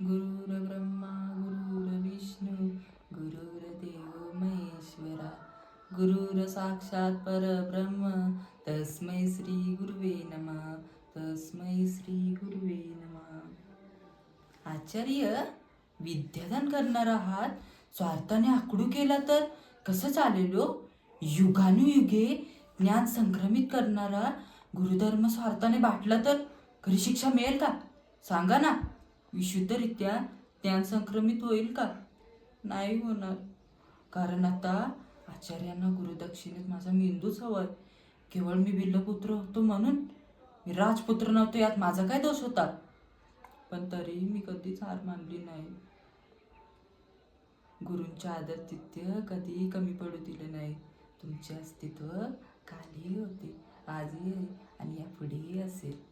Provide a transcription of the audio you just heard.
गुरुर्ब्रह्मा गुरुर्विष्णू गुरुर्देव महेश्वरा गुरुर साक्षात परब्रह्म तस्मै श्री गुरुवे नमः तस्मै श्री गुरुवे नमः। आचार्य, विद्यादान करणारा हात स्वार्थाने आकडू केला तर कसं चालेल हो? युगानुयुगे ज्ञान संक्रमित करणारा गुरुधर्म स्वार्थाने बाटला तर खरी शिक्षा मिळेल का? सांगा ना. विशुद्धरित्या ज्ञान संक्रमित होईल का? नाही होणार. कारण आता आचार्यांना गुरुदक्षिणेत माझा मेंदूच हवाय. केवळ मी बिल्लपुत्र होतो म्हणून. मी राजपुत्र नव्हतो यात माझा काय दोष होता? पण तरी मी कधीच हार मानली नाही. गुरूंचे आदरातिथ्य कधी कमी पडू दिले नाही. तुमचे अस्तित्व कालही होते, आजही आहे आणि यापुढेही असेल.